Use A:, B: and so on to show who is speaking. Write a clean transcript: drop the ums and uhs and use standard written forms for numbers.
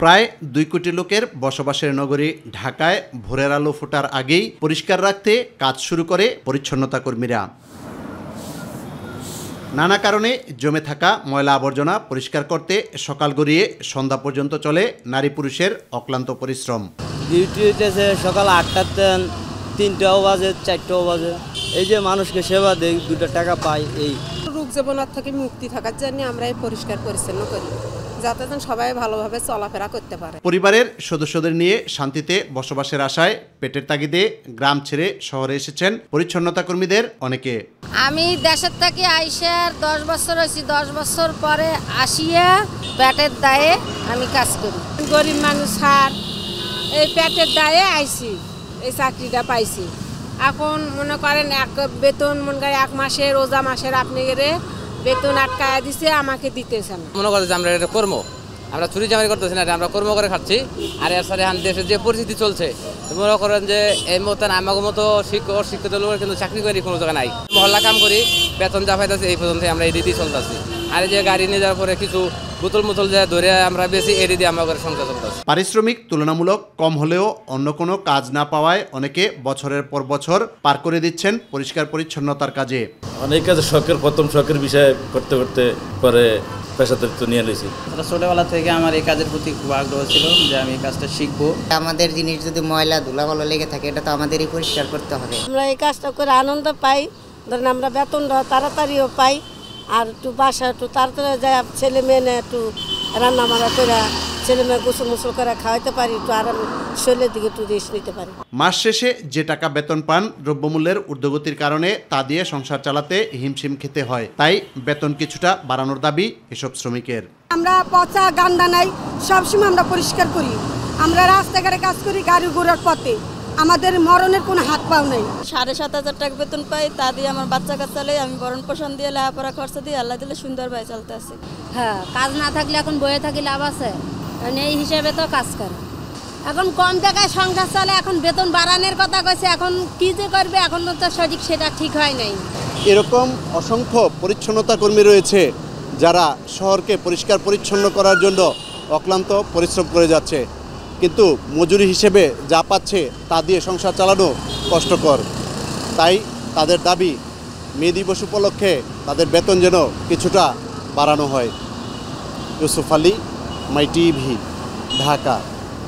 A: প্রায় 2 কোটি লোকের বসবাসের নগরী ঢাকায় ভোরের আলো ফোটার আগেই পরিষ্কার রাখতে কাজ শুরু করে পরিচ্ছন্নতা কর্মীরা। নানা কারণে জমে থাকা ময়লা আবর্জনা পরিষ্কার করতে সকাল গড়িয়ে সন্ধ্যা পর্যন্ত চলে নারী পুরুষের অক্লান্ত পরিশ্রম।
B: ডিউটি হইতেছে সকাল 8টাতে, 3টাও বাজে, 4টাও বাজে। এই যে মানুষকে সেবা দেই, 2 টাকা পাই। এই
C: রোগ জীবনের থেকে মুক্তি থাকার জন্য আমরা এই পরিষ্কার পরিচ্ছন্ন করি, যাতে সবাই ভালোভাবে চলাফেরা করতে পারে।
A: পরিবারের সদস্যদের নিয়ে শান্তিতে বসবাসের আশায় পেটের তাগিদে গ্রাম ছেড়ে শহরে এসেছেন পরিচ্ছন্নতা কর্মীদের অনেকে।
D: আমি দেশের থেকে আইসে 10 বছর হয়েছি। 10 বছর পরে আসিয়া পেটের দায়ে আমি কাজ করি।
C: গরিব মানুষ আর এই পেটের দায়ে আইছি, এই চাকরিটা পাইছি। এখন মনে করেন এক বেতন মনে করেন 1 মাসের রোজা মাসের আপনি বেতন আটকায় দিছে, আমাকে দিতেছেন।
E: মনে করে যে আমরা এটা কর্ম, আমরা চুরি চামারি করতেছি না, আমরা কর্ম করে খাচ্ছি। আর এর সাথে দেশের যে পরিস্থিতি চলছে, মনে করেন যে এই মতো আমাকে মতো শিক্ষিত লোকের কিন্তু চাকরি করি কোনো জায়গায় নাই। মহল্লা কাম করি, বেতন যা পাইতেছি এই পর্যন্ত আমরা এই দিতেই চলতেছি। আর এই যে গাড়ি নিয়ে যাওয়ার পরে কিছু বোতল যে ধরে আমরা বেশি এড়িয়ে দিয়ে আমাদের সংসার চলতেছে।
A: পারিশ্রমিক তুলনামূলক কম হলেও অন্য কোনো কাজ না পাওয়ায় অনেকে বছরের পর বছর পার করে দিচ্ছেন পরিষ্কার পরিচ্ছন্নতার কাজে।
F: অনেক কাজে প্রথম শখের বিষয় করতে করতে পরে পেশাদারিত্ব নিয়ে নিয়েছি।
B: ছোটবেলা থেকে আমার এই কাজের প্রতি খুব আগ্রহ ছিল যে আমি এই কাজটা শিখবো।
G: আমাদের জিনিস যদি ময়লা ধুলাবালো লেগে থাকে, এটা তো আমাদেরই পরিষ্কার করতে হবে।
C: আমরা এই কাজটা করে আনন্দ পাই, ধরেন আমরা বেতনটা তাড়াতাড়িও পাই, আর একটু বাসা একটু তাড়াতাড়ি যায়, ছেলে মেয়ে একটু রান্না বান্না করে ছেলে মেয়ে গোসল মোসল করে খাওয়াইতে পারি, একটু আরাম শরীরের দিকে একটু রেস্ট নিতে পারি।
A: মাস শেষে যে টাকা বেতন পান দ্রব্যমূল্যের ঊর্ধ্বগতির কারণে তা দিয়ে সংসার চালাতে হিমশিম খেতে হয়। তাই বেতন কিছুটা বাড়ানোর দাবি এসব শ্রমিকের।
C: আমরা পচা গান্দা নাই, সবসময় আমরা পরিষ্কার করি। আমরা রাস্তাঘাটে কাজ করি, গাড়ি ঘোড়ার পথে, আমাদের মরণের কোনো হাত পাও নেই।
D: 7,500 টাকা বেতন পাই, তা দিয়ে আমার বাচ্চা কাচ্চালে আমি ভরণ পোষণ দিয়ে লেখাপড়া খরচা দিয়ে আল্লাহ দিলে সুন্দরভাবে চলতে আছে। হ্যাঁ, কাজ না থাকলে এখন বয়ে থাকি লাভ আছে, এই হিসেবে তো কাজ করে। এখন কম টাকায় সংসার চলে, এখন বেতন বাড়ানোর কথা কইছে, এখন কি যে করবে এখন তো সঠিক সেটা ঠিক হয় নাই।
A: এরকম অসংখ্য পরিচ্ছন্নতা কর্মী রয়েছে যারা শহরকে পরিষ্কার পরিচ্ছন্ন করার জন্য অক্লান্ত পরিশ্রম করে যাচ্ছে, কিন্তু মজুরি হিসেবে যা পাচ্ছে তা দিয়ে সংসার চালানো কষ্টকর। তাই তাদের দাবি মে দিবস উপলক্ষে তাদের বেতন যেন কিছুটা বাড়ানো হয়। ইউসুফ আলী, মাই টিভি, ঢাকা।